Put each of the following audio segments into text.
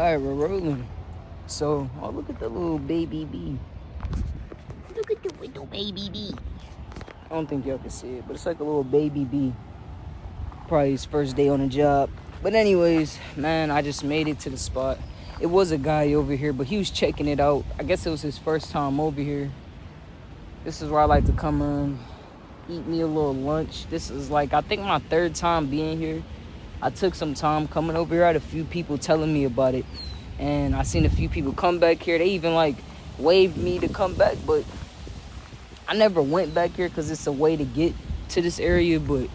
Alright, we're rolling. So, oh, look at the little baby bee. Look at the little baby bee. I don't think y'all can see it, but it's like a little baby bee. Probably his first day on the job. But anyways, man, I just made it to the spot. It was a guy over here, but he was checking it out. I guess it was his first time over here. This is where I like to come in, eat me a little lunch. This is like, I think my third time being here. I took some time coming over here. I had a few people telling me about it. And I seen a few people come back here. They even like waved me to come back, but I never went back here because it's a way to get to this area. But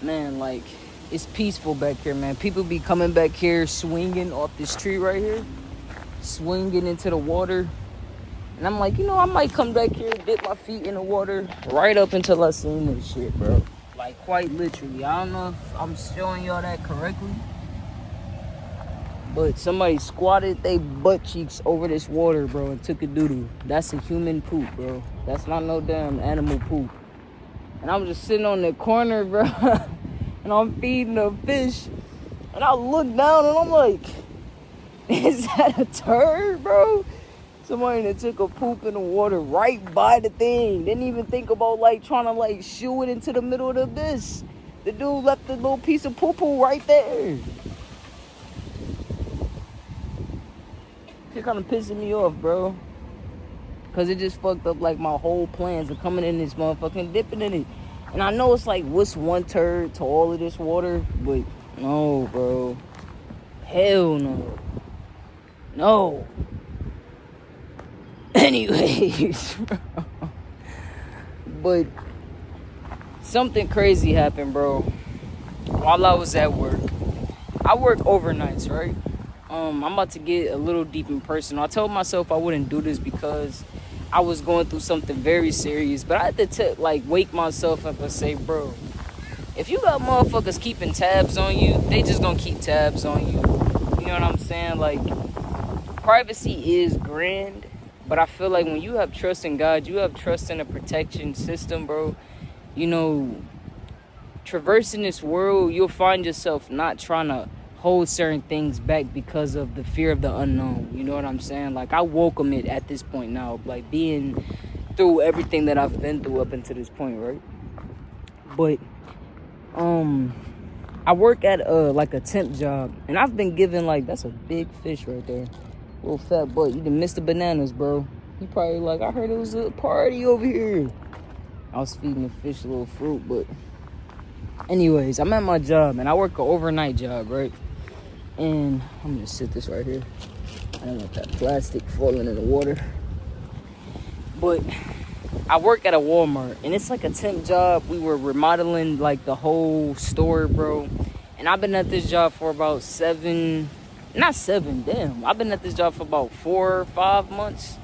man, like, it's peaceful back here, man. People be coming back here swinging off this tree right here, swinging into the water. And I'm like, you know, I might come back here, dip my feet in the water right up until I seen this shit, bro. Like, quite literally. I don't know if I'm showing y'all that correctly, but somebody squatted they butt cheeks over this water, bro, and took a doo-doo. That's a human poop, bro. That's not no damn animal poop. And I'm just sitting on the corner, bro, and I'm feeding a fish. And I look down and I'm like, is that a turd, bro? Somebody that took a poop in the water right by the thing. Didn't even think about like trying to like shoo it into the middle of the abyss. The dude left the little piece of poo-poo right there. It kind of pissing me off, bro. Because it just fucked up like my whole plans of coming in this motherfucking dipping in it. And I know it's like, what's one turd to all of this water? But no, bro. Hell no. No. Anyways, bro. But something crazy happened, bro. While I was at work. I work overnights, right? I'm about to get a little deep and personal. I told myself I wouldn't do this because I was going through something very serious. But I had to wake myself up and say, bro, if you got motherfuckers keeping tabs on you, they just gonna keep tabs on you. You know what I'm saying? Like, privacy is grand. But I feel like when you have trust in God, you have trust in a protection system, bro. You know, traversing this world, you'll find yourself not trying to hold certain things back because of the fear of the unknown. You know what I'm saying? Like, I welcome it at this point now, like being through everything that I've been through up until this point, right? But I work at like a temp job, and I've been given like, that's a big fish right there. Little fat butt. You done missed the bananas, bro. He probably like, I heard it was a party over here. I was feeding the fish a little fruit, but anyways, I'm at my job, and I work an overnight job, right? And I'm gonna sit this right here. I don't want that plastic falling in the water. But I work at a Walmart, and it's like a temp job. We were remodeling like the whole store, bro. And I've been at this job for about I've been at this job for about 4 or 5 months.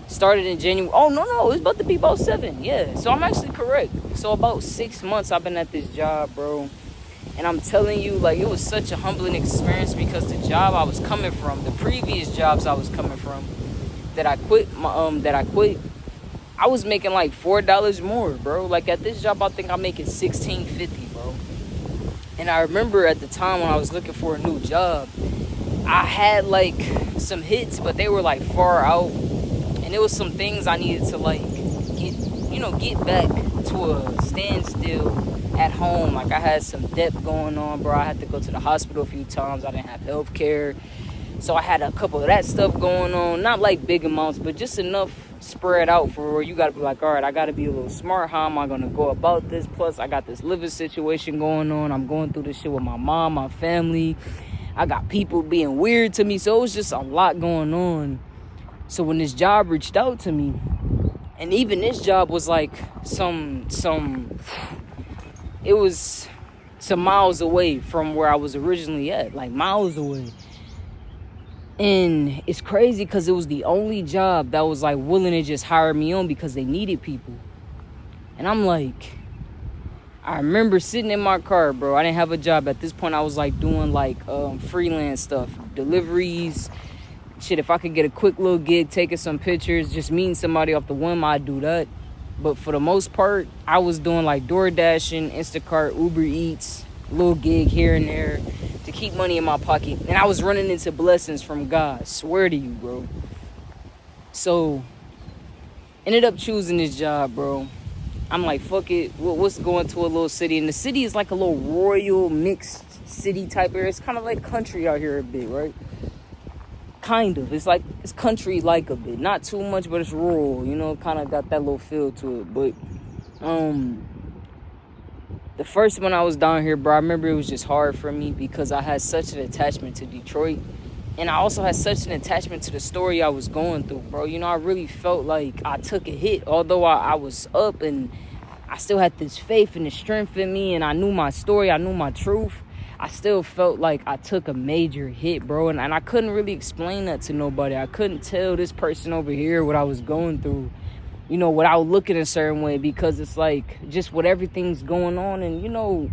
Started in January. Oh, no. It's about to be about 7. Yeah. So I'm actually correct. So about 6 months I've been at this job, bro. And I'm telling you, like, it was such a humbling experience because the job I was coming from, the previous jobs I was coming from, that I quit, I was making like $4 more, bro. Like, at this job, I think I'm making $16.50, bro. And I remember at the time when I was looking for a new job, I had like some hits, but they were like far out, and there was some things I needed to like get back to a standstill at home. Like, I had some debt going on, bro. I had to go to the hospital a few times. I didn't have health care, so I had a couple of that stuff going on. Not like big amounts, but just enough spread out for where you gotta be like, all right, I gotta be a little smart. How am I gonna go about this? Plus, I got this living situation going on. I'm going through this shit with my mom, my family. I got people being weird to me, so it was just a lot going on. So when this job reached out to me, and even this job was like it was some miles away from where I was originally at, like miles away. And it's crazy because it was the only job that was like willing to just hire me on because they needed people. And I'm like, I remember sitting in my car, bro. I didn't have a job. At this point, I was like doing like freelance stuff, deliveries. Shit, if I could get a quick little gig, taking some pictures, just meeting somebody off the whim, I'd do that. But for the most part, I was doing like DoorDashing, Instacart, Uber Eats, little gig here and there, to keep money in my pocket. And I was running into blessings from God. Swear to you, bro. So, ended up choosing this job, bro. I'm like, fuck it. What's going to a little city? And the city is like a little royal mixed city type area. It's kind of like country out here a bit, right? Kind of. It's country like a bit. Not too much, but it's rural. You know, kind of got that little feel to it. But, the first one I was down here, bro, I remember it was just hard for me because I had such an attachment to Detroit. And I also had such an attachment to the story I was going through, bro. You know, I really felt like I took a hit. Although I was up and I still had this faith and the strength in me. And I knew my story. I knew my truth. I still felt like I took a major hit, bro. And I couldn't really explain that to nobody. I couldn't tell this person over here what I was going through, you know, without looking a certain way. Because it's like, just with everything's going on. And, you know,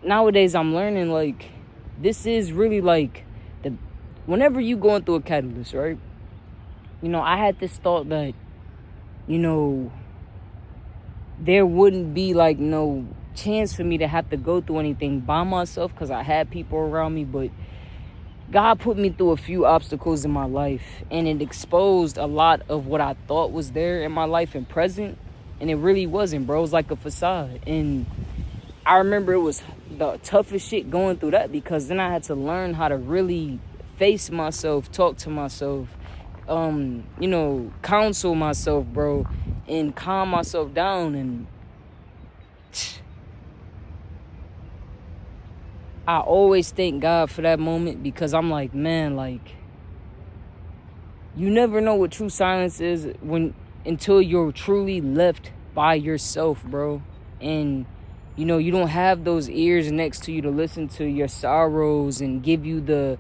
nowadays I'm learning, like, this is really like, whenever you going through a catalyst, right? You know, I had this thought that, you know, there wouldn't be like no chance for me to have to go through anything by myself because I had people around me. But God put me through a few obstacles in my life, and it exposed a lot of what I thought was there in my life and present, and it really wasn't, bro. It was like a facade. And I remember it was the toughest shit going through that, because then I had to learn how to really face myself, talk to myself, you know, counsel myself, bro, and calm myself down. And I always thank God for that moment, because I'm like, man, like, you never know what true silence is until you're truly left by yourself, bro. And you know, you don't have those ears next to you to listen to your sorrows and give you the,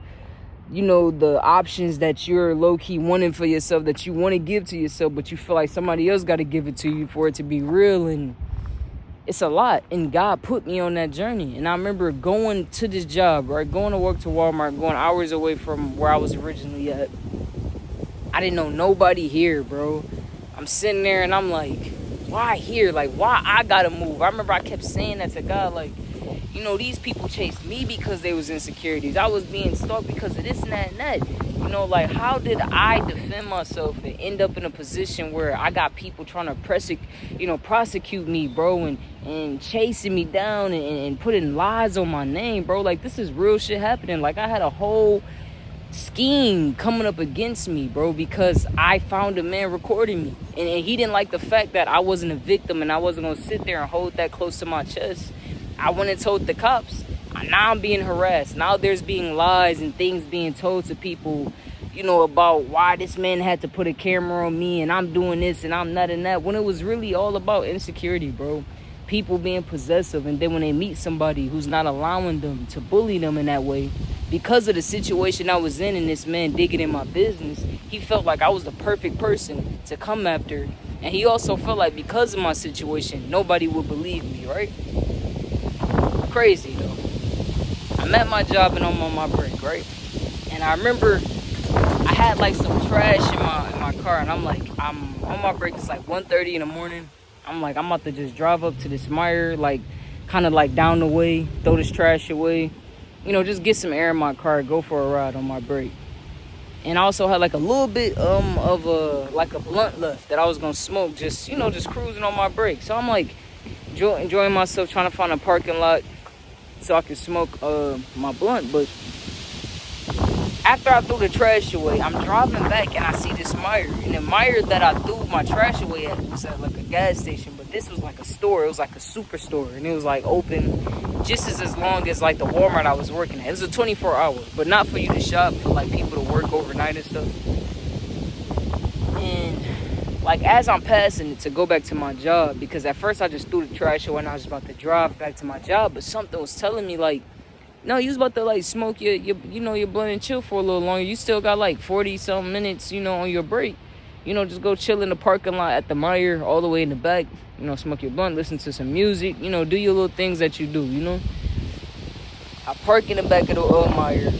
you know, the options that you're low-key wanting for yourself, that you want to give to yourself, but you feel like somebody else got to give it to you for it to be real. And it's a lot. And God put me on that journey. And I remember going to this job, right, going to work to Walmart, going hours away from where I was originally at. I didn't know nobody here, bro. I'm sitting there and I'm like, why here? Like, why I gotta move? I remember I kept saying that to God, like, you know, these people chased me because they was insecurities. I was being stalked because of this and that and that. You know, like, how did I defend myself and end up in a position where I got people trying to prosecute me, bro, and chasing me down and putting lies on my name, bro? Like, this is real shit happening. Like, I had a whole scheme coming up against me, bro, because I found a man recording me. And he didn't like the fact that I wasn't a victim and I wasn't going to sit there and hold that close to my chest. I went and told the cops. Now I'm being harassed. Now there's being lies and things being told to people, you know, about why this man had to put a camera on me and I'm doing this and I'm not in that, when it was really all about insecurity, bro. People being possessive, and then when they meet somebody who's not allowing them to bully them in that way, because of the situation I was in and this man digging in my business, he felt like I was the perfect person to come after. And he also felt like because of my situation, nobody would believe me, right? Crazy, though. I'm at my job and I'm on my break, right? And I remember I had like some trash in my car, and I'm like, I'm on my break. It's like 1:30 in the morning. I'm like, I'm about to just drive up to this Meijer, like, kind of like down the way, throw this trash away. You know, just get some air in my car, go for a ride on my break. And I also had like a little bit of a blunt left that I was gonna smoke, just, you know, just cruising on my break. So I'm like enjoying myself, trying to find a parking lot so I can smoke my blunt. But after I threw the trash away, I'm driving back and I see this Meijer. And the Meijer that I threw my trash away at was at like a gas station, but this was like a store. It was like a superstore, and it was like open just as long as like the Walmart I was working at. It was a 24-hour, but not for you to shop, for like people to work overnight and stuff. And like as I'm passing it to go back to my job, because at first I just threw the trash away and I was about to drive back to my job, but something was telling me like, no, you was about to like smoke your blunt and chill for a little longer. You still got like 40-something minutes, you know, on your break. You know, just go chill in the parking lot at the Meijer all the way in the back. You know, smoke your blunt, listen to some music. You know, do your little things that you do, you know. I park in the back of the Meijer.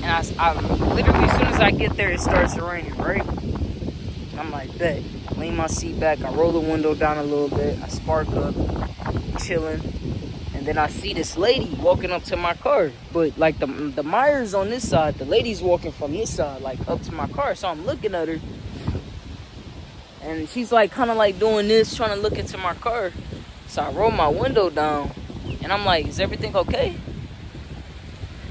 And I literally, as soon as I get there, it starts raining, right? I'm like, bet. Lean my seat back. I roll the window down a little bit. I spark up, chilling. And then I see this lady walking up to my car. But, like, the Myers on this side, the lady's walking from this side, like, up to my car. So I'm looking at her. And she's, like, kind of, like, doing this, trying to look into my car. So I roll my window down. And I'm like, is everything okay?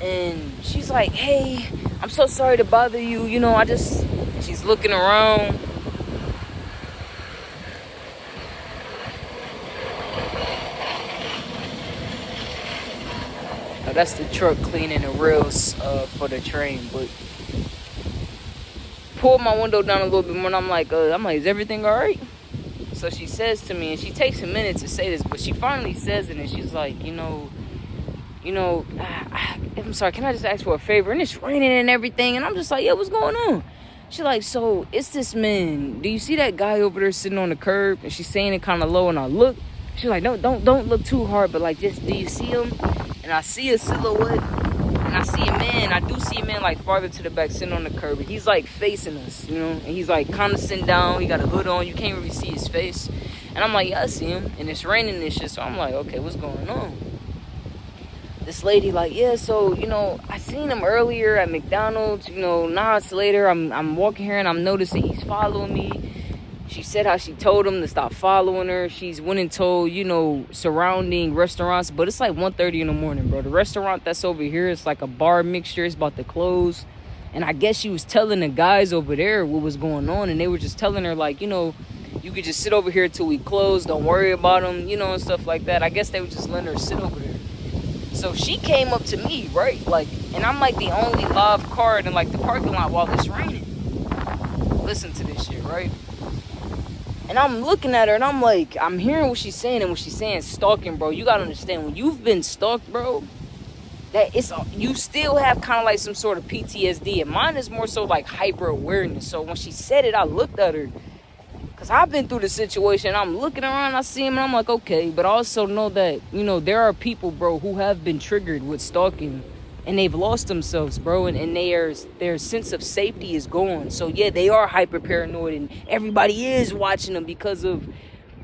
And she's like, hey, I'm so sorry to bother you. You know, she's looking around. Now, that's the truck cleaning the rails for the train. But pulled my window down a little bit more, and I'm like, is everything all right? So she says to me, and she takes a minute to say this, but she finally says it, and she's like, I'm sorry, can I just ask for a favor? And it's raining and everything, and I'm just like, yeah, what's going on? She's like, so it's this man. Do you see that guy over there sitting on the curb? And she's saying it kind of low, and I look. She's like, don't look too hard, but like, just, do you see him? And I see a silhouette, and I see a man. I do see a man like farther to the back, sitting on the curb. He's like facing us, and he's like kind of sitting down. He got a hood on. You can't really see his face. And I'm like, yeah, I see him. And it's raining and shit, so I'm like, okay, what's going on? This lady like, yeah, so, I seen him earlier at McDonald's, nights later, I'm walking here and I'm noticing he's following me. She said how she told him to stop following her. She's went and told, surrounding restaurants, but it's like 1:30 in the morning, bro. The restaurant that's over here, it's like a bar mixture. It's about to close. And I guess she was telling the guys over there what was going on, and they were just telling her, like, you could just sit over here till we close. Don't worry about them, and stuff like that. I guess they were just letting her sit over there. So she came up to me, right? Like, and I'm like the only live car in like the parking lot while it's raining. Listen to this shit, right? And I'm looking at her and I'm like, I'm hearing what she's saying, and what she's saying is stalking, bro. You gotta understand, when you've been stalked, bro, that you still have kind of like some sort of PTSD. And mine is more so like hyper awareness. So when she said it, I looked at her. Because I've been through the situation. I'm looking around, I see him, and I'm like, okay. But I also know that, there are people, bro, who have been triggered with stalking. And they've lost themselves, bro. And their sense of safety is gone. So, yeah, they are hyper paranoid. And everybody is watching them because of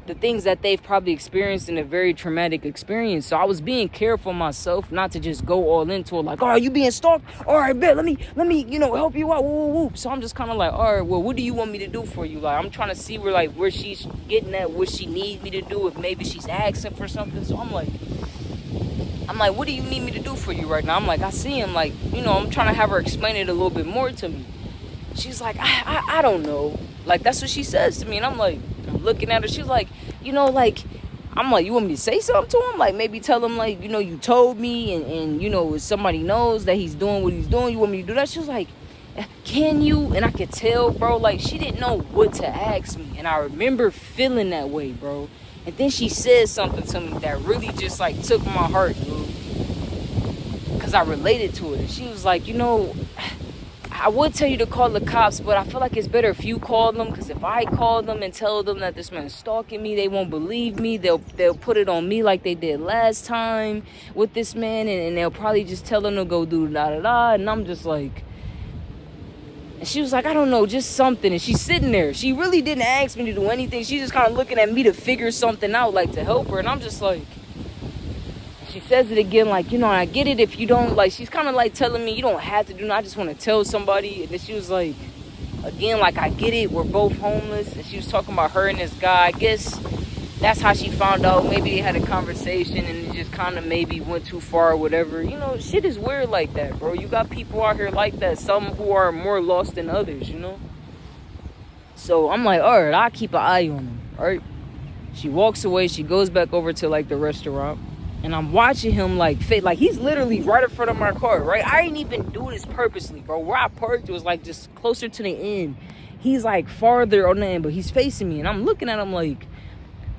the things that they've probably experienced in a very traumatic experience. So I was being careful myself not to just go all into it. Like, oh, are you being stalked? All right, bet. Let me, help you out. Woo, woo, woo. So I'm just kind of like, all right, well, what do you want me to do for you? Like, I'm trying to see where she's getting at, what she needs me to do, if maybe she's asking for something. So I'm like, what do you need me to do for you right now? I'm like, I see him. Like, I'm trying to have her explain it a little bit more to me. She's like, I don't know. Like, that's what she says to me. And I'm like, I'm looking at her. She's like, I'm like, you want me to say something to him? Like, maybe tell him, like, you told me, and if somebody knows that he's doing what he's doing, you want me to do that? She was like, can you? And I could tell, bro, like, she didn't know what to ask me. And I remember feeling that way, bro. And then she said something to me that really just, like, took my heart, dude. Because I related to it. And she was like, I would tell you to call the cops, but I feel like it's better if you call them, because if I call them and tell them that this man's stalking me, they won't believe me. They'll put it on me like they did last time with this man, and they'll probably just tell them to go do da-da-da. And I'm just like, and she was like, I don't know, just something. And she's sitting there. She really didn't ask me to do anything. She's just kind of looking at me to figure something out, like to help her. And I'm just like, she says it again, like, I get it if you don't, like, she's kind of like telling me you don't have to do, I just want to tell somebody. And then she was like, again, like, I get it, we're both homeless. And she was talking about her and this guy. I guess that's how she found out. Maybe they had a conversation and it just kind of maybe went too far or whatever. Shit is weird like that, bro. You got people out here like that, some who are more lost than others, So I'm like, all right, I'll keep an eye on them, all right? She walks away. She goes back over to, like, the restaurant. And I'm watching him, like he's literally right in front of my car, right? I didn't even do this purposely, bro. Where I parked, it was, like, just closer to the end. He's, like, farther on the end, but he's facing me. And I'm looking at him, like,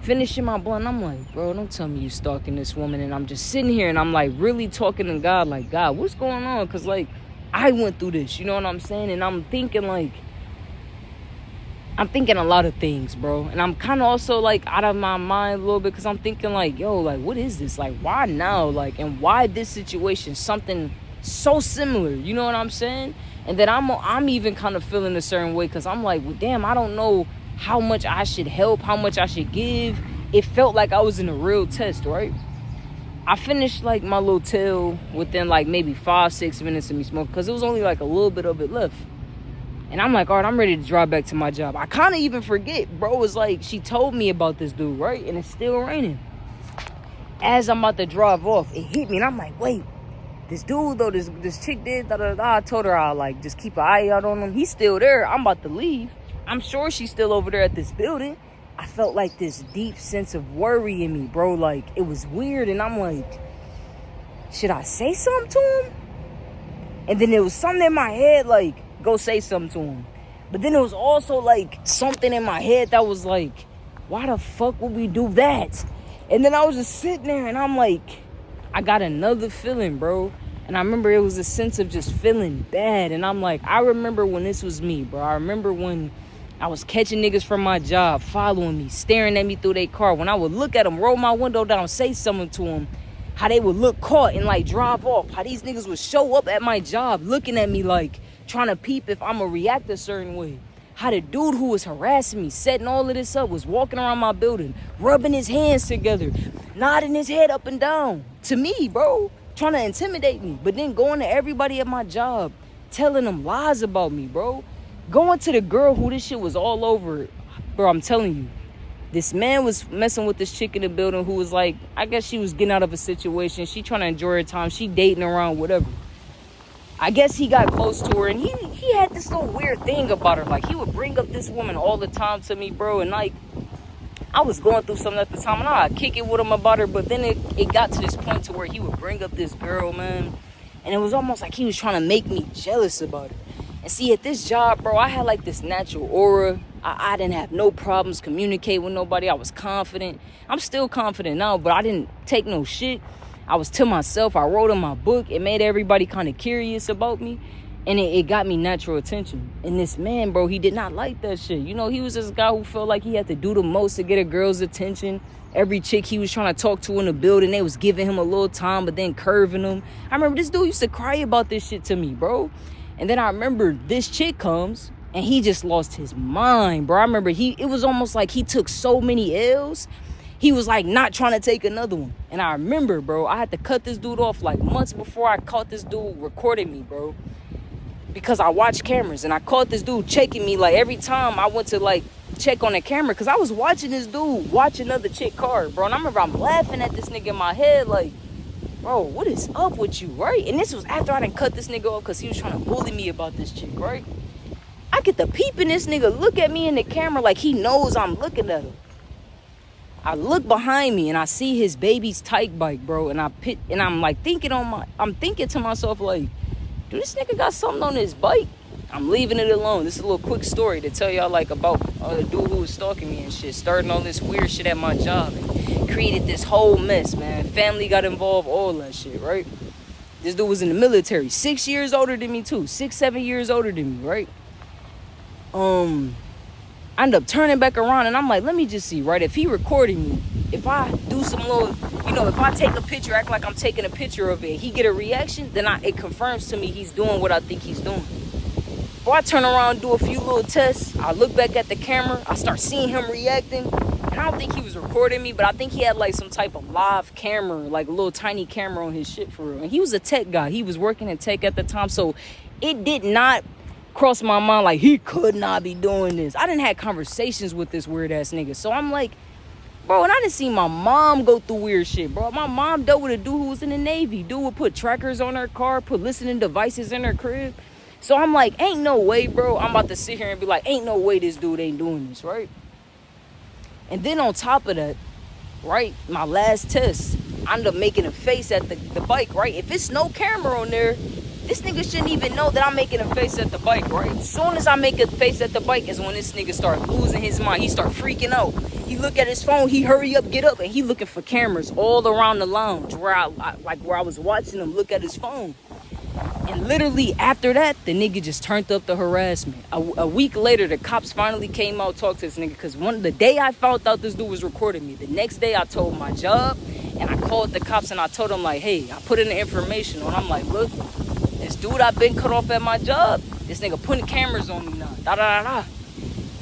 finishing my blunt. I'm like, bro, don't tell me you stalking this woman. And I'm just sitting here, and I'm, like, really talking to God, like, God, what's going on? Because, like, I went through this, you know what I'm saying? And I'm thinking, like, I'm thinking a lot of things, bro. And I'm kind of also, like, out of my mind a little bit, because I'm thinking, like, yo, like, what is this? Like, why now? Like, and why this situation? Something so similar, you know what I'm saying? And then I'm even kind of feeling a certain way, because I'm like, well, damn, I don't know how much I should help, how much I should give. It felt like I was in a real test, right? I finished like my little tail within like maybe 5-6 minutes of me smoking, because it was only like a little bit of it left. And I'm like, all right, I'm ready to drive back to my job. I kind of even forget, bro. It's like she told me about this dude, right? And it's still raining. As I'm about to drive off, it hit me, and I'm like, wait, this dude though, this chick did I told her I'll like just keep an eye out on him. He's still there. I'm about to leave. I'm sure she's still over there at this building. I felt like this deep sense of worry in me, bro. Like, it was weird, and I'm like, should I say something to him? And then there was something in my head like, go say something to him. But then there was also like something in my head that was like, why the fuck would we do that? And then I was just sitting there, and I'm like, I got another feeling, bro. And I remember it was a sense of just feeling bad. And I'm like, I remember when this was me, bro. I remember when I was catching niggas from my job, following me, staring at me through their car. When I would look at them, roll my window down, say something to them, how they would look caught and like drive off. How these niggas would show up at my job looking at me like trying to peep if I'm going to react a certain way. How the dude who was harassing me, setting all of this up, was walking around my building, rubbing his hands together, nodding his head up and down to me, bro, trying to intimidate me. But then going to everybody at my job, telling them lies about me, bro. Going to the girl who this shit was all over, bro, I'm telling you. This man was messing with this chick in the building who was like, I guess she was getting out of a situation. She trying to enjoy her time. She dating around, whatever. I guess he got close to her, and he had this little weird thing about her. Like, he would bring up this woman all the time to me, bro. And, like, I was going through something at the time, and I'd kick it with him about her. But then it got to this point to where he would bring up this girl, man. And it was almost like he was trying to make me jealous about her. And see, at this job, bro, I had, like, this natural aura. I didn't have no problems communicating with nobody. I was confident. I'm still confident now, but I didn't take no shit. I was to myself. I wrote in my book. It made everybody kind of curious about me. And it got me natural attention. And this man, bro, he did not like that shit. You know, he was this guy who felt like he had to do the most to get a girl's attention. Every chick he was trying to talk to in the building, they was giving him a little time, but then curving him. I remember this dude used to cry about this shit to me, bro. And then I remember this chick comes, and he just lost his mind, bro. I remember it was almost like he took so many L's. He was like not trying to take another one. And I remember, bro, I had to cut this dude off like months before I caught this dude recording me, bro. Because I watched cameras, and I caught this dude checking me like every time I went to like check on the camera. Because I was watching this dude watch another chick car, bro. And I remember I'm laughing at this nigga in my head like, bro, what is up with you, right? And this was after I done cut this nigga off because he was trying to bully me about this chick, right? I get the peep in this nigga look at me in the camera like he knows I'm looking at him. I look behind me and I see his baby's tyke bike, bro, and I'm like thinking to myself like, do this nigga got something on his bike? I'm leaving it alone. This is a little quick story to tell y'all like about the dude who was stalking me and shit, starting all this weird shit at my job and created this whole mess, man. Family got involved, all that shit, right? This dude was in the military, 6 years older than me too, 7 years older than me, right? I end up turning back around, and I'm like, let me just see, right? If he recording me, if I do some little, if I take a picture, act like I'm taking a picture of it, he get a reaction, then it confirms to me he's doing what I think he's doing. Or I turn around, do a few little tests, I look back at the camera, I start seeing him reacting, and I don't think he was recording me, but I think he had like some type of live camera, like a little tiny camera on his shit for real. And he was a tech guy. He was working in tech at the time, so it did not crossed my mind like he could not be doing this. I done had conversations with this weird ass nigga, so I'm like, bro, and I done seen my mom go through weird shit, bro. My mom dealt with a dude who was in the Navy. Dude would put trackers on her car, put listening devices in her crib. So I'm like, ain't no way, bro, I'm about to sit here and be like, ain't no way this dude ain't doing this, right? And then on top of that, right, my last test, I ended up making a face at the bike, right? If it's no camera on there, this nigga shouldn't even know that I'm making a face at the bike, right? As soon as I make a face at the bike is when this nigga start losing his mind. He start freaking out. He look at his phone. He hurry up, get up, and he looking for cameras all around the lounge where I was watching him look at his phone. And literally after that, the nigga just turned up the harassment. A week later, the cops finally came out, talked to this nigga, because the day I found out this dude was recording me, the next day I told my job, and I called the cops, and I told them like, hey, I put in the information on. I'm like, look, this dude I've been cut off at my job, this nigga putting cameras on me now, da da da da.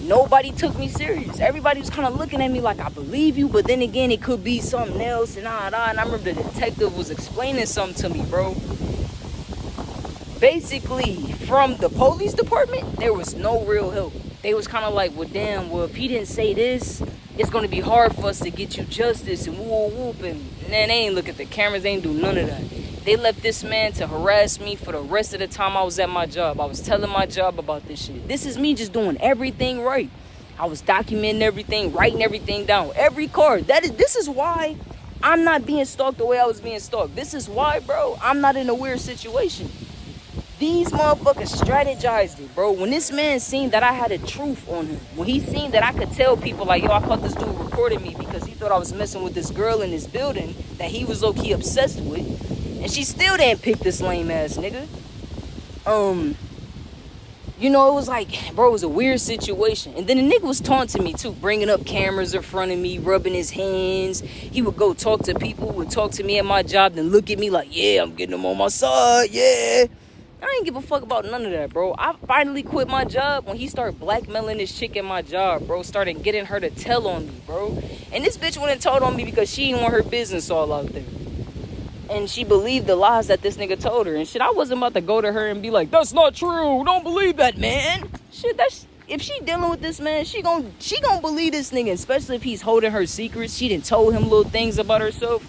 nobody took me serious. Everybody was kind of looking at me like, I believe you, but then again, it could be something else, and And I remember the detective was explaining something to me, bro. Basically, from the police department, there was no real help. They was kind of like, well, damn, well, if he didn't say this, it's going to be hard for us to get you justice, and whoop, and then they ain't look at the cameras, they ain't do none of that. They left this man to harass me for the rest of the time I was at my job. I was telling my job about this shit. This is me just doing everything right. I was documenting everything, writing everything down. Every card. This is why I'm not being stalked the way I was being stalked. This is why, bro, I'm not in a weird situation. These motherfuckers strategized it, bro. When this man seen that I had a truth on him, when he seen that I could tell people like, yo, I caught this dude recording me because he thought I was messing with this girl in this building that he was low-key obsessed with, and she still didn't pick this lame ass nigga. You know, it was like, bro, it was a weird situation. And then the nigga was taunting me too, bringing up cameras in front of me, rubbing his hands. He would go talk to people who would talk to me at my job, then look at me like, yeah, I'm getting them on my side, yeah. I ain't give a fuck about none of that, bro. I finally quit my job when he started blackmailing this chick at my job, bro. Started getting her to tell on me, bro. And this bitch went and told on me because she didn't want her business all out there. And she believed the lies that this nigga told her. And shit, I wasn't about to go to her and be like, that's not true. Don't believe that, man. Shit, if she dealing with this man, she gon' believe this nigga. Especially if he's holding her secrets. She done told him little things about herself.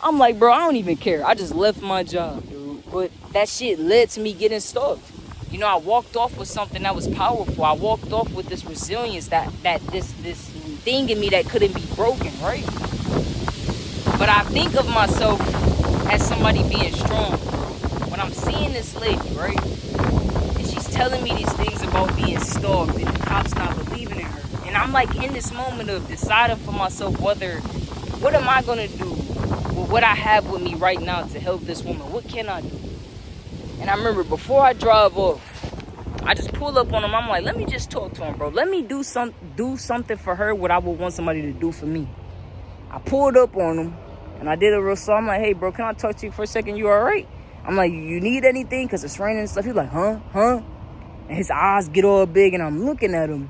I'm like, bro, I don't even care. I just left my job, dude. But that shit led to me getting stalked. You know, I walked off with something that was powerful. I walked off with this resilience, that this thing in me that couldn't be broken, right? But I think of myself as somebody being strong. When I'm seeing this lady, right? And she's telling me these things about being stalked and the cops not believing in her. And I'm like in this moment of deciding for myself what am I gonna do with what I have with me right now to help this woman? What can I do? And I remember before I drive off, I just pull up on him. I'm like, let me just talk to him, bro. Let me do something for her what I would want somebody to do for me. I pulled up on him and I did a real song. I'm like, hey, bro, can I talk to you for a second? You all right? I'm like, you need anything? Because it's raining and stuff. He's like, huh? And his eyes get all big and I'm looking at him.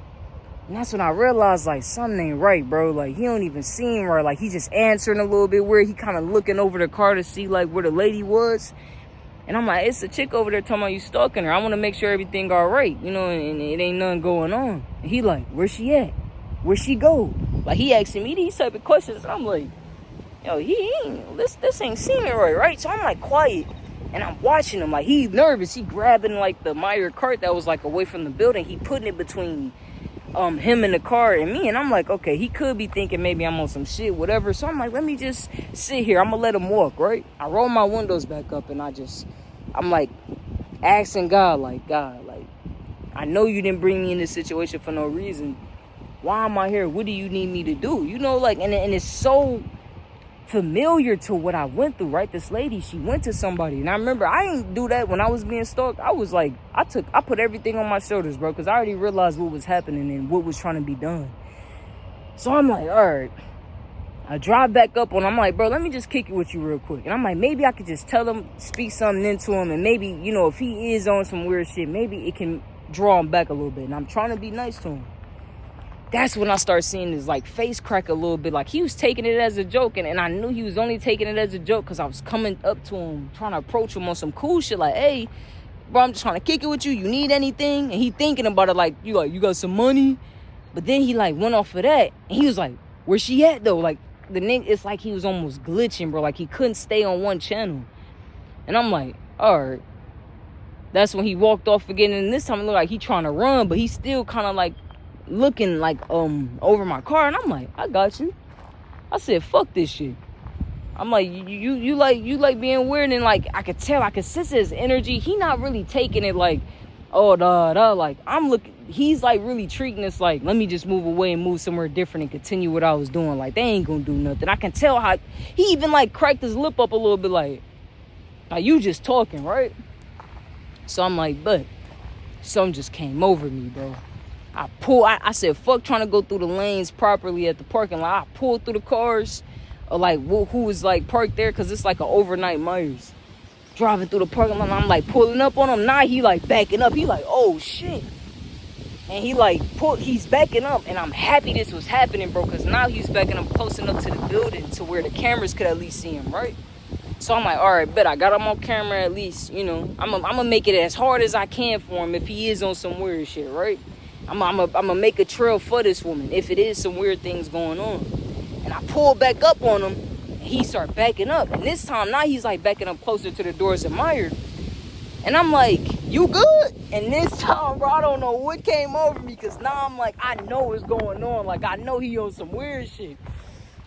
And that's when I realized, like, something ain't right, bro. Like, he don't even seem right. Like, he just answering a little bit weird. He kind of looking over the car to see, like, where the lady was. And I'm like, it's a chick over there talking about you stalking her. I want to make sure everything all right, you know, and it ain't nothing going on. And he like, where she at? Where she go? Like, he asking me these type of questions. And I'm like, yo, he ain't, this ain't seeming right? So I'm, like, quiet. And I'm watching him. Like, he's nervous. He grabbing, like, the Meyer cart that was, like, away from the building. He putting it between him in the car and me. And I'm like, okay, he could be thinking maybe I'm on some shit, whatever. So I'm like, let me just sit here. I'm gonna let him walk, right? I roll my windows back up and I'm like asking God, like, I know you didn't bring me in this situation for no reason. Why am I here? What do you need me to do? You know, like, and it's so familiar to what I went through, right? This lady, she went to somebody. And I remember I didn't do that when I was being stalked. I was like, I put everything on my shoulders, bro, because I already realized what was happening and what was trying to be done. So I'm like, all right. I drive back up on him. I'm like, bro, let me just kick it with you real quick. And I'm like, maybe I could just tell him, speak something into him, and maybe, you know, if he is on some weird shit, maybe it can draw him back a little bit. And I'm trying to be nice to him. That's when I start seeing his, like, face crack a little bit. Like, he was taking it as a joke, and I knew he was only taking it as a joke because I was coming up to him, trying to approach him on some cool shit. Like, hey, bro, I'm just trying to kick it with you. You need anything? And he thinking about it like, you got some money? But then he, like, went off of that, and he was like, where's she at, though? Like, the nigga, it's like he was almost glitching, bro. Like, he couldn't stay on one channel. And I'm like, all right. That's when he walked off again, and this time it looked like he trying to run, but he's still kind of, like, looking like over my car. And I'm like, I got you. I said, fuck this shit. I'm like, you like being weird. And like, I could sense his energy. He not really taking it like, oh like he's like really treating this like, let me just move away and move somewhere different and continue what I was doing. Like, they ain't gonna do nothing. I can tell how he even like cracked his lip up a little bit, like you just talking, right? So I'm like, but something just came over me, bro. I said, fuck trying to go through the lanes properly at the parking lot. I pulled through the cars, like, who was, like, parked there, because it's, like, an overnight Myers. Driving through the parking lot, I'm, like, pulling up on him. Now he, like, backing up. He, like, oh, shit. And he like he's backing up, and I'm happy this was happening, bro, because now he's backing up close enough to the building to where the cameras could at least see him, right? So I'm like, all right, bet I got him on camera at least, you know. I'm gonna make it as hard as I can for him if he is on some weird shit, right? I'm gonna make a trail for this woman if it is some weird things going on. And I pull back up on him, and he start backing up. And this time, now he's like backing up closer to the doors of Meyer. And I'm like, you good? And this time, bro, I don't know what came over me, because now I'm like, I know what's going on. Like, I know he on some weird shit.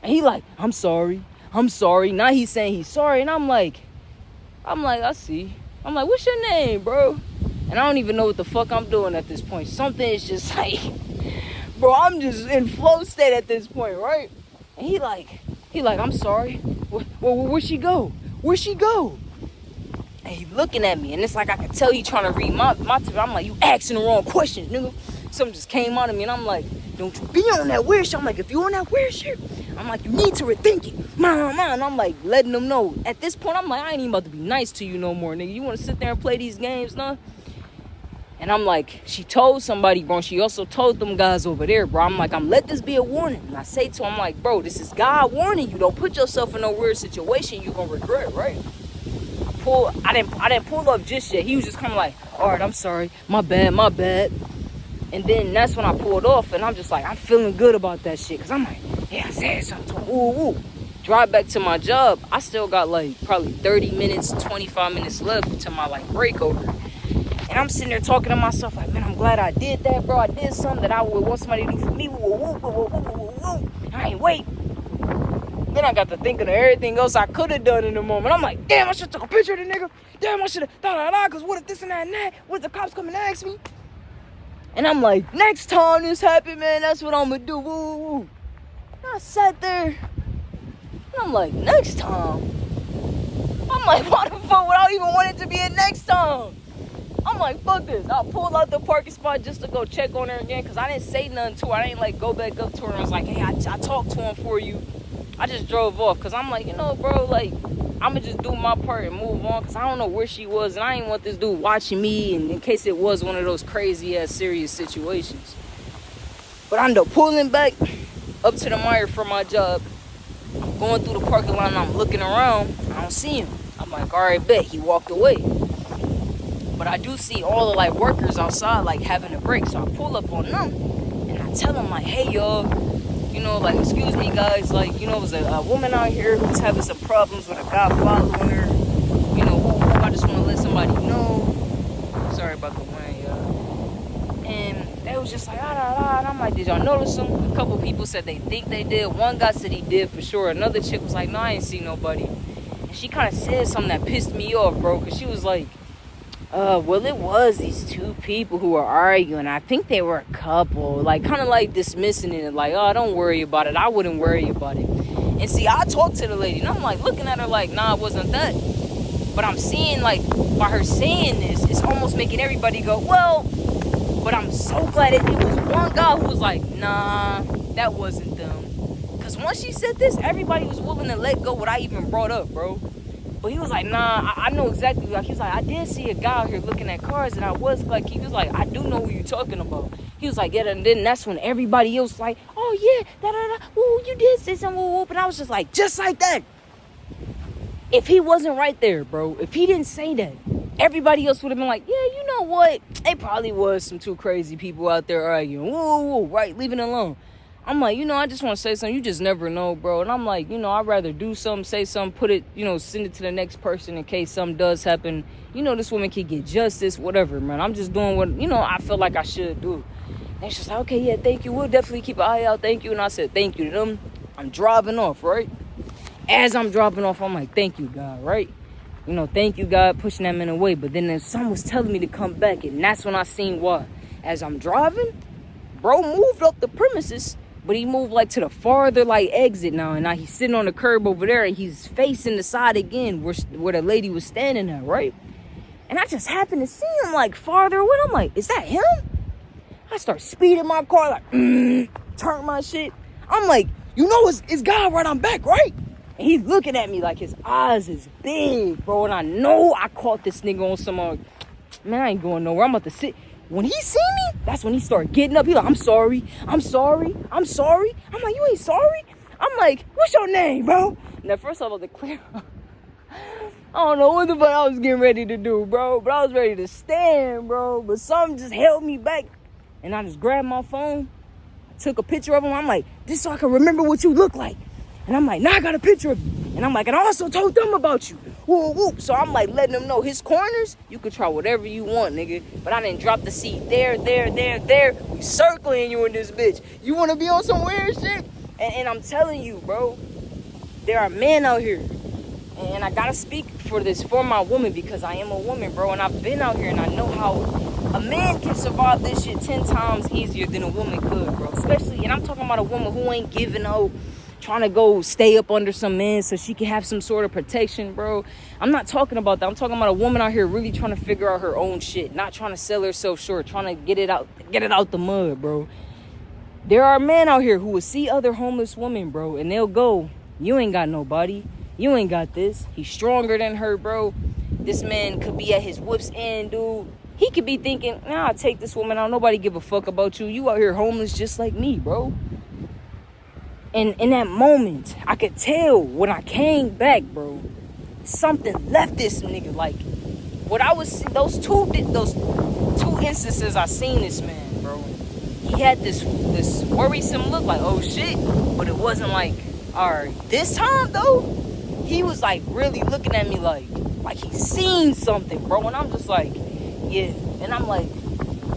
And he like, I'm sorry. Now he's saying he's sorry. And I'm like, I see. I'm like, what's your name, bro? And I don't even know what the fuck I'm doing at this point. Something is just like, bro, I'm just in flow state at this point, right? And he like, I'm sorry. Where'd she go? Where'd she go? And he looking at me, and it's like I can tell he trying to read my I'm like, you asking the wrong questions, nigga. Something just came out of me, and I'm like, don't you be on that weird shit. I'm like, if you on that weird shit, I'm like, you need to rethink it. Man. And I'm like, letting them know. At this point, I'm like, I ain't even about to be nice to you no more, nigga. You want to sit there and play these games, nah? And I'm like, she told somebody, bro. She also told them guys over there, bro. I'm like, let this be a warning. And I say to him, like, bro, this is God warning you. Don't put yourself in no weird situation you gonna regret, right? I didn't pull up just yet. He was just kind of like, all right, I'm sorry. My bad. And then that's when I pulled off, and I'm just like, I'm feeling good about that shit. Because I'm like, yeah, I said something to him. Ooh. Drive back to my job. I still got like probably 30 minutes, 25 minutes left to my like break over. And I'm sitting there talking to myself like, man, I'm glad I did that, bro. I did something that I would want somebody to do for me. I ain't wait. Then I got to thinking of everything else I could have done in the moment. I'm like, damn, I should have took a picture of the nigga. Damn, I should have da-da-da, because what if this and that and that? What if the cops come and ask me? And I'm like, next time this happen, man, that's what I'm going to do. Woo. And I sat there, and I'm like, next time? I'm like, why the fuck would I even want it to be a next time? I'm like, fuck this. I'll pull out the parking spot just to go check on her again, because I didn't say nothing to her. I didn't, like, go back up to her and was like, hey, I talked to him for you. I just drove off, because I'm like, you know, bro, like, I'm going to just do my part and move on, because I don't know where she was, and I didn't want this dude watching me, and in case it was one of those crazy-ass serious situations. But I end up pulling back up to the Meyer for my job. I'm going through the parking lot, and I'm looking around. I don't see him. I'm like, all right, bet. He walked away. But I do see all the, like, workers outside, like, having a break. So I pull up on them, and I tell them, like, hey, y'all, you know, like, excuse me, guys. Like, you know, there's a woman out here who's having some problems with a guy following her. You know, I just want to let somebody know. Sorry about the wind, y'all. And they was just like, and I'm like, did y'all notice him? A couple people said they think they did. One guy said he did for sure. Another chick was like, no, I ain't see nobody. And she kind of said something that pissed me off, bro, because she was like, well, it was these two people who were arguing. I think they were a couple. Like, kind of like dismissing it. Like, oh, don't worry about it. I wouldn't worry about it. And see, I talked to the lady, and I'm like looking at her like, nah, it wasn't that. But I'm seeing, like, by her saying this, it's almost making everybody go, well. But I'm so glad it was one guy who was like, nah, that wasn't them. Because once she said this, everybody was willing to let go what I even brought up, bro. But he was like, nah, I know exactly. Like, he was like, I did see a guy out here looking at cars, and I was like, he was like, I do know who you're talking about. He was like, yeah, and then that's when everybody else was like, oh, yeah, da-da-da, ooh, you did say something, whoop. And I was just like, just like that. If he wasn't right there, bro, if he didn't say that, everybody else would have been like, yeah, you know what? It probably was some two crazy people out there arguing. Whoa, right, leave it alone. I'm like, you know, I just want to say something. You just never know, bro. And I'm like, you know, I'd rather do something, say something, put it, you know, send it to the next person in case something does happen. You know, this woman can get justice, whatever, man. I'm just doing what, you know, I feel like I should do. And she's like, okay, yeah, thank you. We'll definitely keep an eye out. Thank you. And I said, thank you to them. I'm driving off, right? As I'm driving off, I'm like, thank you, God, right? You know, thank you, God, pushing that man away. But then someone was telling me to come back, and that's when I seen why. As I'm driving, bro moved up the premises, but he moved, like, to the farther, like, exit now. And now he's sitting on the curb over there, and he's facing the side again where the lady was standing at, right? And I just happened to see him, like, farther away. I'm like, is that him? I start speeding my car, like, turn my shit. I'm like, you know it's God right on back, right? And he's looking at me like his eyes is big, bro. And I know I caught this nigga on some, man, I ain't going nowhere. I'm about to sit. When he see me, that's when he start getting up. He like, I'm sorry. I'm like, you ain't sorry? I'm like, what's your name, bro? Now, first off, I was like, clear. I don't know what the fuck I was getting ready to do, bro. But I was ready to stand, bro. But something just held me back. And I just grabbed my phone. I took a picture of him. I'm like, this so I can remember what you look like. And I'm like, now I got a picture of you. And I'm like, and I also told them about you. Woo, woo. So I'm like letting them know his corners, you can try whatever you want, nigga. But I didn't drop the seat there. We circling you in this bitch. You want to be on some weird shit? And I'm telling you, bro, there are men out here. And I got to speak for my woman, because I am a woman, bro. And I've been out here and I know how a man can survive this shit 10 times easier than a woman could, bro. Especially, and I'm talking about a woman who ain't giving out, trying to go stay up under some man so she can have some sort of protection, bro. I'm not talking about that. I'm talking about a woman out here really trying to figure out her own shit, not trying to sell herself short, trying to get it out the mud, bro. There are men out here who will see other homeless women, bro, and they'll go, you ain't got nobody. You ain't got this. He's stronger than her, bro. This man could be at his wit's end, dude. He could be thinking, nah, I'll take this woman out. Nobody give a fuck about you. You out here homeless just like me, bro. And in that moment, I could tell when I came back, bro, something left this nigga. Like, what I was, those two instances I seen this man, bro. He had this worrisome look, like, oh shit. But it wasn't like, all right. This time though, he was like really looking at me like he seen something, bro. And I'm just like, yeah. And I'm like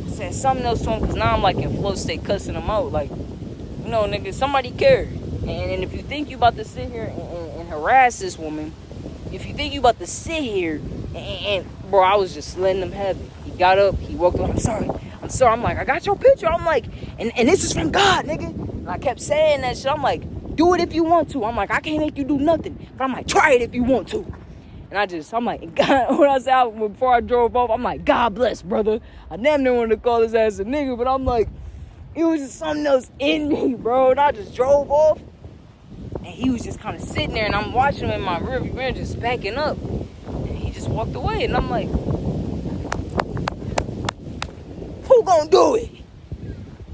saying something else to him, because now I'm like in flow state cussing him out, like, you know, nigga, somebody cared. And if you think you about to sit here and harass this woman, if you think you about to sit here and bro, I was just letting him have it. He got up, he walked away. I'm sorry. I'm like, I got your picture. I'm like, and this is from God, nigga. And I kept saying that shit. I'm like, do it if you want to. I'm like, I can't make you do nothing. But I'm like, try it if you want to. And I'm like, God, when I said before I drove off, I'm like, God bless, brother. I damn near wanted to call his ass a nigga, but I'm like, it was just something else in me, bro. And I just drove off. And he was just kind of sitting there, and I'm watching him in my rearview mirror just backing up. And he just walked away, and I'm like, who gonna do it?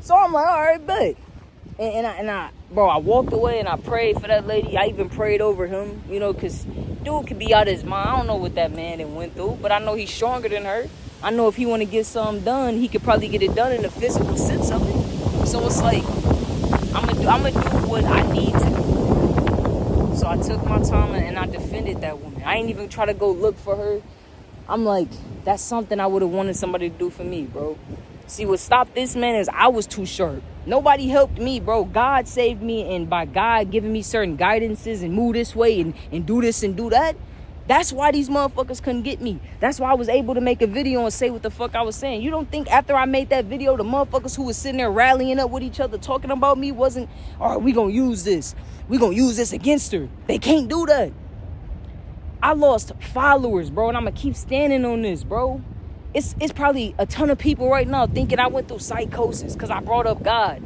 So I'm like, all right, bet. And I walked away and I prayed for that lady. I even prayed over him, you know, because dude could be out of his mind. I don't know what that man had went through, but I know he's stronger than her. I know if he want to get something done, he could probably get it done in the physical sense of it. So it's like, I'm gonna do what I need to do. So I took my time and I defended that woman. I ain't even try to go look for her. I'm like, that's something I would have wanted somebody to do for me, bro. See, what stopped this man is I was too sharp. Nobody helped me, bro. God saved me, and by God giving me certain guidances and move this way and do this and do that, that's why these motherfuckers couldn't get me. That's why I was able to make a video and say what the fuck I was saying. You don't think after I made that video, the motherfuckers who was sitting there rallying up with each other talking about me wasn't, all right, we gonna use this. We gonna use this against her. They can't do that. I lost followers, bro, and I'm gonna keep standing on this, bro. It's probably a ton of people right now thinking I went through psychosis because I brought up God.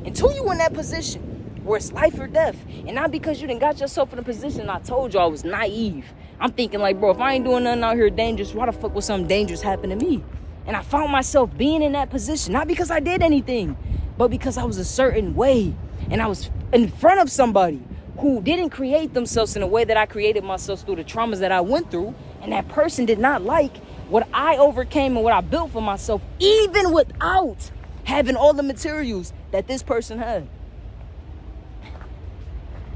Until you in that position where it's life or death, and not because you done got yourself in a position, I told you I was naive. I'm thinking like, bro, if I ain't doing nothing out here dangerous, why the fuck would something dangerous happen to me? And I found myself being in that position, not because I did anything, but because I was a certain way. And I was in front of somebody who didn't create themselves in a way that I created myself through the traumas that I went through. And that person did not like what I overcame and what I built for myself, even without having all the materials that this person had.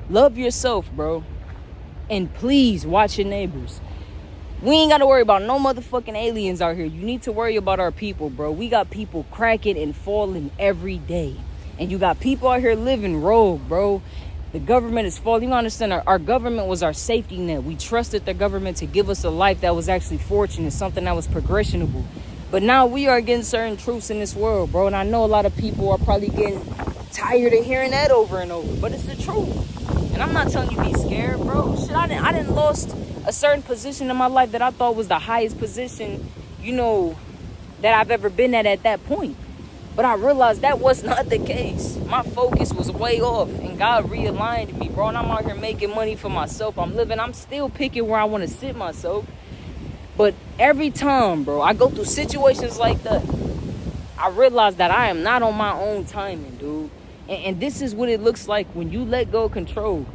Love yourself, bro. And please watch your neighbors. We ain't got to worry about no motherfucking aliens out here. You need to worry about our people, bro. We got people cracking and falling every day. And you got people out here living rogue, bro. The government is falling. You understand, our government was our safety net. We trusted the government to give us a life that was actually fortunate, something that was progressionable. But now we are getting certain truths in this world, bro. And I know a lot of people are probably getting tired of hearing that over and over. But it's the truth. And I'm not telling you be scared, bro. Shit, I didn't lost a certain position in my life that I thought was the highest position, you know, that I've ever been at that point. But I realized that was not the case. My focus was way off, and God realigned me, bro. And I'm out here making money for myself. I'm still picking where I want to sit myself. But every time, bro, I go through situations like that, I realized that I am not on my own timing, dude. And this is what it looks like when you let go of control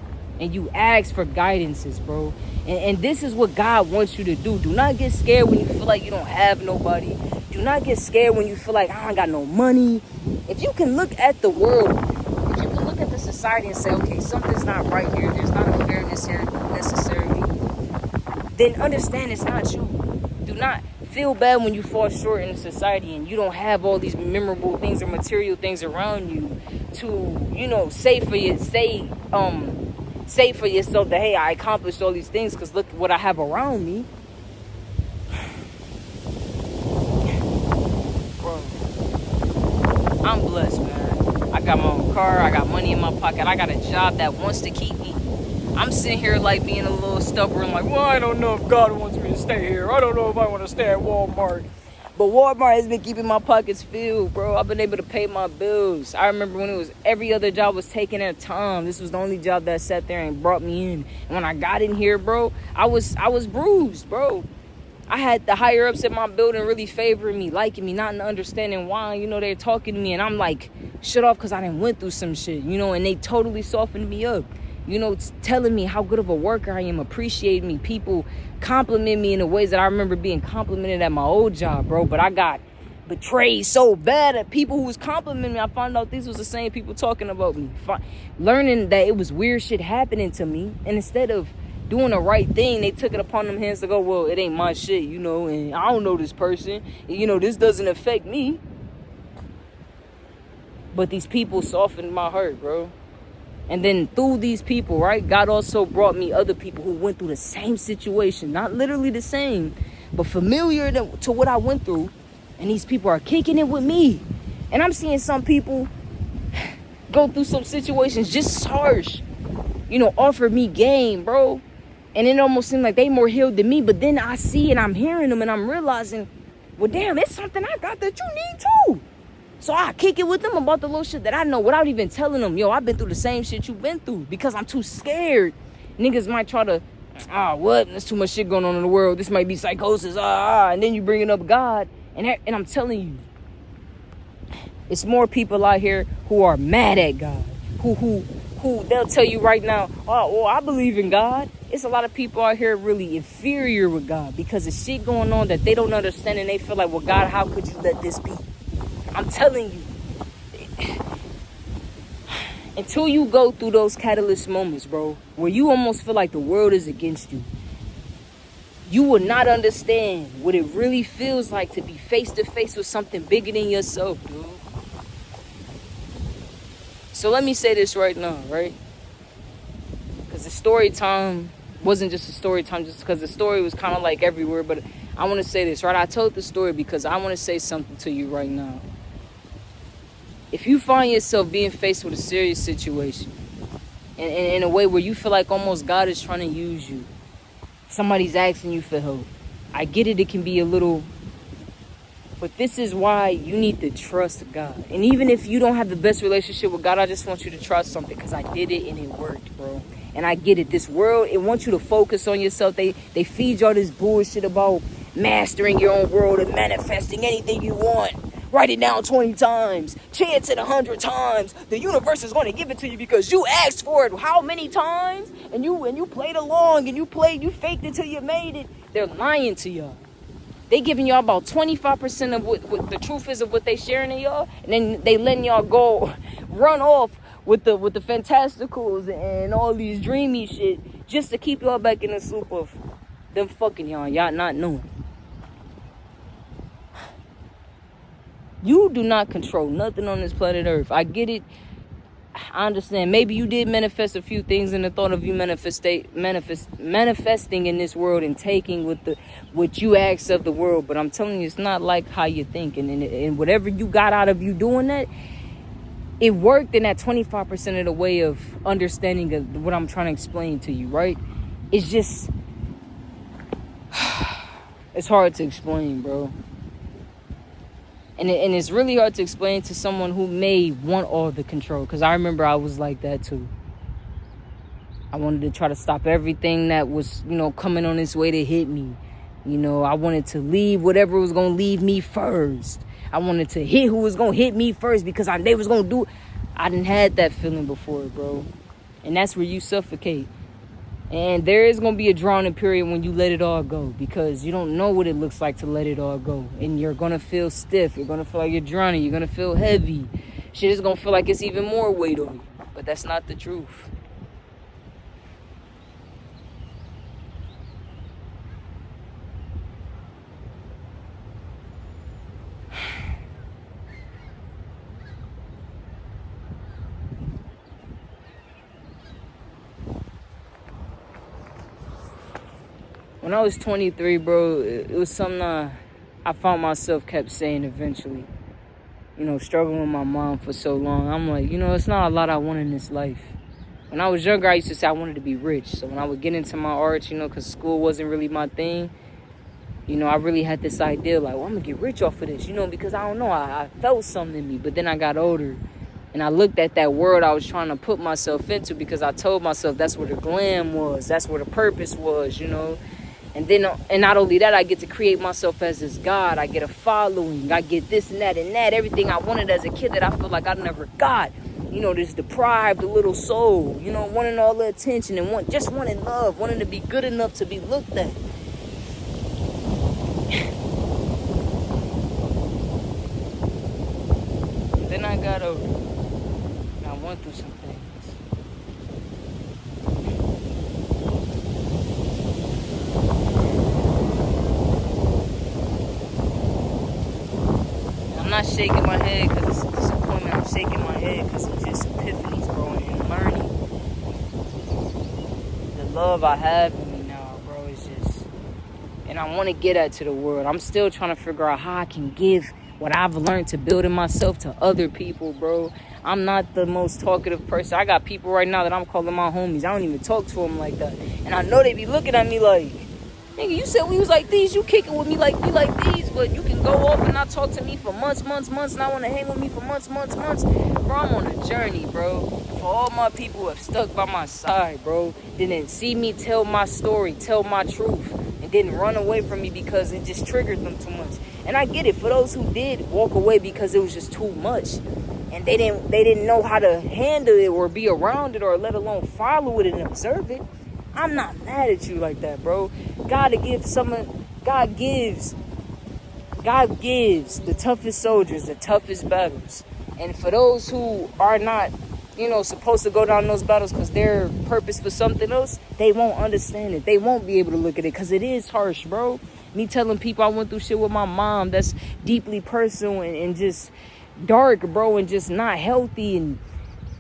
and you ask for guidances, bro. And this is what God wants you to do. Do not get scared when you feel like you don't have nobody. Do not get scared when you feel like I ain't got no money. If you can look at the world, if you can look at the society and say, okay, something's not right here, there's not a fairness here necessarily, then understand it's not you. Do not feel bad when you fall short in society and you don't have all these memorable things or material things around you to, you know, say for yourself that, hey, I accomplished all these things because look what I have around me. Bro, I'm blessed, man. I got my own car. I got money in my pocket. I got a job that wants to keep me. I'm sitting here like being a little stubborn, like, well, I don't know if God wants me to stay here. I don't know if I want to stay at Walmart. But Walmart has been keeping my pockets filled, bro. I've been able to pay my bills. I remember when it was every other job was taking their time. This was the only job that sat there and brought me in. And when I got in here, bro, I was bruised, bro. I had the higher ups in my building really favoring me, liking me, not understanding why. You know, they're talking to me and I'm like, shut off because I done went through some shit, you know, and they totally softened me up. You know, telling me how good of a worker I am, appreciating me. People compliment me in the ways that I remember being complimented at my old job, bro. But I got betrayed so bad at people who was complimenting me. I found out these was the same people talking about me. Learning that it was weird shit happening to me. And instead of doing the right thing, they took it upon them hands to go, well, it ain't my shit, you know, and I don't know this person. And, you know, this doesn't affect me. But these people softened my heart, bro. And then through these people, right, God also brought me other people who went through the same situation. Not literally the same, but familiar to what I went through. And these people are kicking it with me. And I'm seeing some people go through some situations just harsh, you know, offer me game, bro. And it almost seemed like they more healed than me. But then I see and I'm hearing them and I'm realizing, well, damn, it's something I got that you need too. So I kick it with them about the little shit that I know without even telling them, yo, I've been through the same shit you've been through, because I'm too scared. Niggas might try to, what? There's too much shit going on in the world. This might be psychosis, and then you bringing up God. And I'm telling you, it's more people out here who are mad at God, who they'll tell you right now, oh, well, I believe in God. It's a lot of people out here really inferior with God because there's shit going on that they don't understand, and they feel like, well, God, how could you let this be? I'm telling you, until you go through those catalyst moments, bro, where you almost feel like the world is against you, you will not understand what it really feels like to be face to face with something bigger than yourself, dude. So let me say this right now, right? Because the story time wasn't just a story time just because the story was kind of like everywhere, but I want to say this, right? I told the story because I want to say something to you right now. If you find yourself being faced with a serious situation, and in a way where you feel like almost God is trying to use you, somebody's asking you for help, I get it, it can be a little, but this is why you need to trust God. And even if you don't have the best relationship with God, I just want you to trust something, because I did it and it worked, bro. And I get it. This world, it wants you to focus on yourself. They feed you all this bullshit about mastering your own world and manifesting anything you want. Write it down 20 times. Chance it 100 times. The universe is going to give it to you because you asked for it how many times? And you played along and you faked it till you made it. They're lying to y'all. They giving y'all about 25% of what the truth is of what they sharing to y'all. And then they letting y'all go run off with the fantasticals and all these dreamy shit just to keep y'all back in the loop of them fucking y'all not knowing. You do not control nothing on this planet Earth. I get it. I understand. Maybe you did manifest a few things in the thought of you manifesting in this world and taking what you asked of the world. But I'm telling you, it's not like how you think. And whatever you got out of you doing that, it worked in that 25% of the way of understanding of what I'm trying to explain to you, right? It's just, it's hard to explain, bro. And it's really hard to explain to someone who may want all the control. Because I remember I was like that too. I wanted to try to stop everything that was, coming on its way to hit me. You know, I wanted to leave whatever was going to leave me first. I wanted to hit who was going to hit me first because they was going to do it. I didn't had that feeling before, bro. And that's where you suffocate. And there is going to be a drowning period when you let it all go, because you don't know what it looks like to let it all go. And you're going to feel stiff. You're going to feel like you're drowning. You're going to feel heavy. Shit is going to feel like it's even more weight on you. But that's not the truth. When I was 23, bro, it was something I found myself kept saying eventually. You know, struggling with my mom for so long. I'm like, you know, it's not a lot I want in this life. When I was younger, I used to say I wanted to be rich. So when I would get into my arts, you know, because school wasn't really my thing, you know, I really had this idea like, well, I'm going to get rich off of this, you know, because I don't know, I felt something in me. But then I got older and I looked at that world I was trying to put myself into, because I told myself that's where the glam was. That's where the purpose was, you know. And then, and not only that, I get to create myself as this God. I get a following. I get this and that and that. Everything I wanted as a kid that I feel like I never got. You know, this deprived little soul. You know, wanting all the attention and just wanting love. Wanting to be good enough to be looked at. And then I got older. And I went through some things. I'm not shaking my head because it's disappointment. I'm shaking my head because it's just epiphanies, bro, and learning. The love I have in me now, bro, is just... And I want to get that to the world. I'm still trying to figure out how I can give what I've learned to build in myself to other people, bro. I'm not the most talkative person. I got people right now that I'm calling my homies. I don't even talk to them like that. And I know they be looking at me like... Nigga, you said we was like these. You kicking with me like we like these, but you can go off and not talk to me for months, and I want to hang with me for months. Bro, I'm on a journey, bro. And for all my people who have stuck by my side, bro, didn't see me tell my story, tell my truth, and didn't run away from me because it just triggered them too much. And I get it. For those who did walk away because it was just too much, and they didn't know how to handle it or be around it or let alone follow it and observe it. I'm not mad at you like that, bro. God gives the toughest soldiers the toughest battles. And for those who are not, you know, supposed to go down those battles because they're purpose for something else, they won't understand it. They won't be able to look at it because it is harsh, bro. Me telling people I went through shit with my mom that's deeply personal and just dark, bro, and just not healthy. And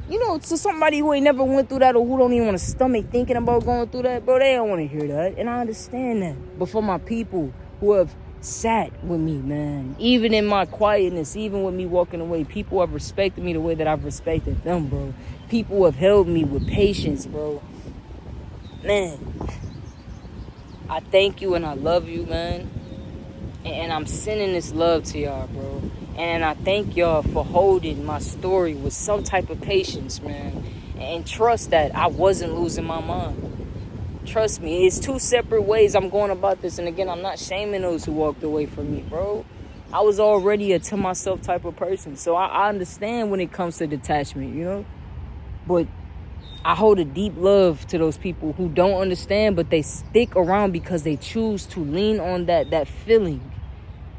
you know, to somebody who ain't never went through that or who don't even want to stomach thinking about going through that, bro, they don't want to hear that. And I understand that. But for my people who have sat with me, man, even in my quietness, even with me walking away, people have respected me the way that I've respected them, bro. People have held me with patience, bro. Man, I thank you and I love you, man. And I'm sending this love to y'all, bro. And I thank y'all for holding my story with some type of patience, man. And trust that I wasn't losing my mind. Trust me, it's two separate ways I'm going about this. And again, I'm not shaming those who walked away from me, bro. I was already a to myself type of person. So I understand when it comes to detachment, you know. But I hold a deep love to those people who don't understand, but they stick around because they choose to lean on that feeling.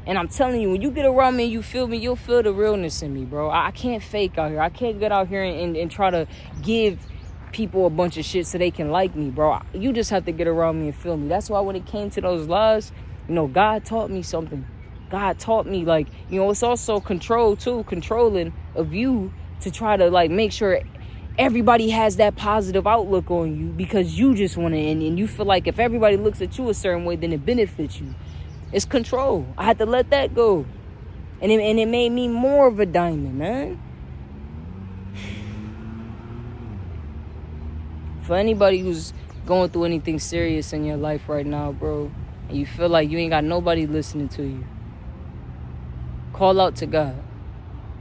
And I'm telling you, when you get around me and you feel me, you'll feel the realness in me, bro. I can't fake out here. I can't get out here and try to give people a bunch of shit so they can like me, bro. You just have to get around me and feel me. That's why when it came to those lies, you know, God taught me something. God taught me, like, you know, it's also control, too, controlling of you to try to, like, make sure everybody has that positive outlook on you because you just want to, and you feel like if everybody looks at you a certain way, then it benefits you. It's control. I had to let that go. And it made me more of a diamond, man. For anybody who's going through anything serious in your life right now, bro, and you feel like you ain't got nobody listening to you, call out to God.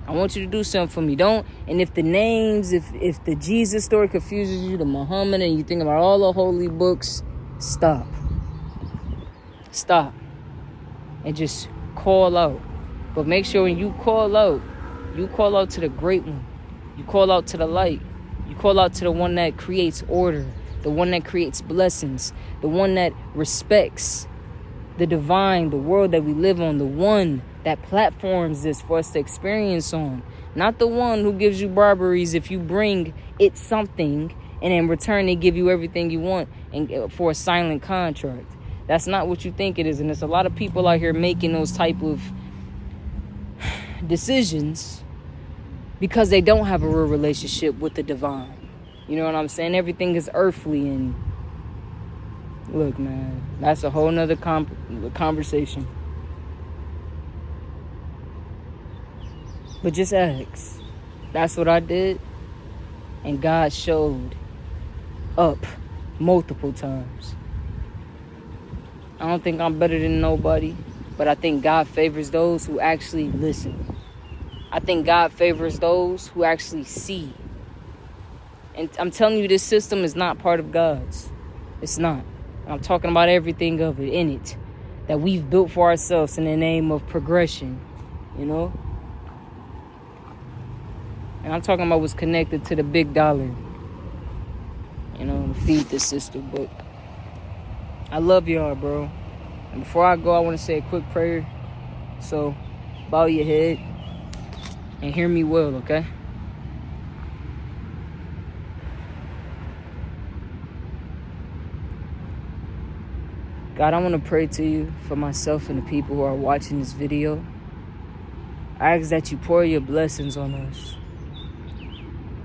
I want you to do something for me. Don't, and if the names, if the Jesus story confuses you, the Muhammad, and you think about all the holy books, stop. stop and just call out. But make sure when you call out to the great one. You call out to the light. You call out to the one that creates order, the one that creates blessings, the one that respects the divine, the world that we live on, the one that platforms this for us to experience on. Not the one who gives you briberies if you bring it something and in return they give you everything you want and for a silent contract. That's not what you think it is. And there's a lot of people out here making those type of decisions because they don't have a real relationship with the divine. You know what I'm saying? Everything is earthly. And look, man, that's a whole nother conversation. But just ask. That's what I did. And God showed up multiple times. I don't think I'm better than nobody, but I think God favors those who actually listen. I think God favors those who actually see. And I'm telling you, this system is not part of God's. It's not. I'm talking about everything of it, in it, that we've built for ourselves in the name of progression, you know? And I'm talking about what's connected to the big dollar, you know, to feed the system. But I love y'all, bro. And before I go, I want to say a quick prayer. So bow your head and hear me well, okay? God, I want to pray to you for myself and the people who are watching this video. I ask that you pour your blessings on us.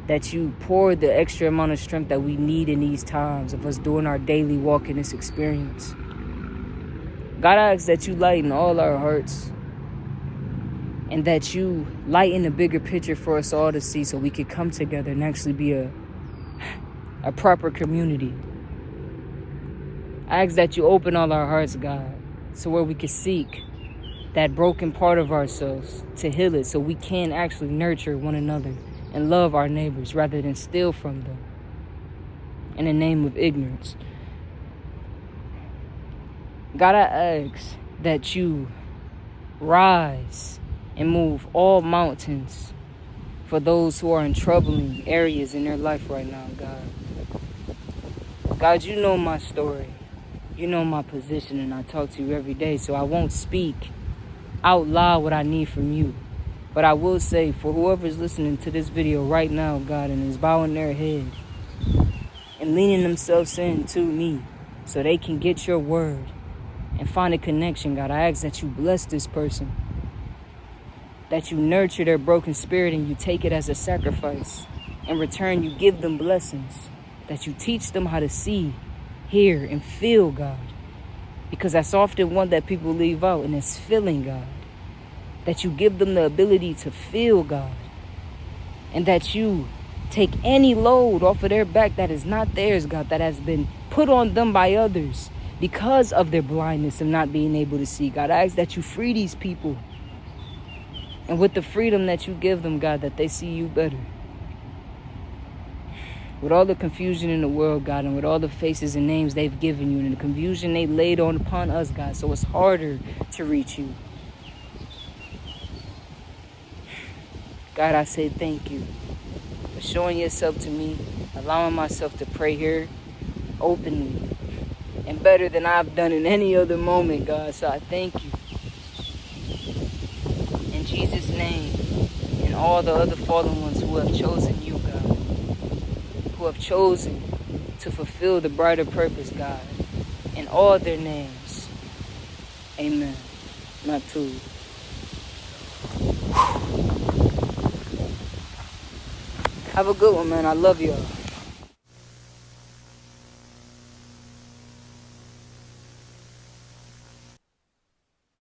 That you pour the extra amount of strength that we need in these times of us doing our daily walk in this experience. God, I ask that you lighten all our hearts and that you lighten the bigger picture for us all to see so we could come together and actually be a proper community. I ask that you open all our hearts, God, so where we can seek that broken part of ourselves to heal it so we can actually nurture one another and love our neighbors rather than steal from them in the name of ignorance. God, I ask that you rise and move all mountains for those who are in troubling areas in their life right now, God. God, you know my story. You know my position, and I talk to you every day, so I won't speak out loud what I need from you. But I will say, for whoever's listening to this video right now, God, and is bowing their head and leaning themselves in to me so they can get your word and find a connection, God, I ask that you bless this person, that you nurture their broken spirit and you take it as a sacrifice. In return, you give them blessings, that you teach them how to see, hear, and feel, God, because that's often one that people leave out, and it's feeling, God. That you give them the ability to feel, God, and that you take any load off of their back that is not theirs, God, that has been put on them by others because of their blindness and not being able to see, God. I ask that you free these people, and with the freedom that you give them, God, that they see you better. With all the confusion in the world, God, and with all the faces and names they've given you and the confusion they laid on upon us, God, so it's harder to reach you. God, I say thank you for showing yourself to me, allowing myself to pray here openly and better than I've done in any other moment, God. So I thank you. In Jesus' name, and all the other fallen ones who have chosen you, God, who have chosen to fulfill the brighter purpose, God, in all their names. Amen. Not two. Have a good one, man. I love y'all.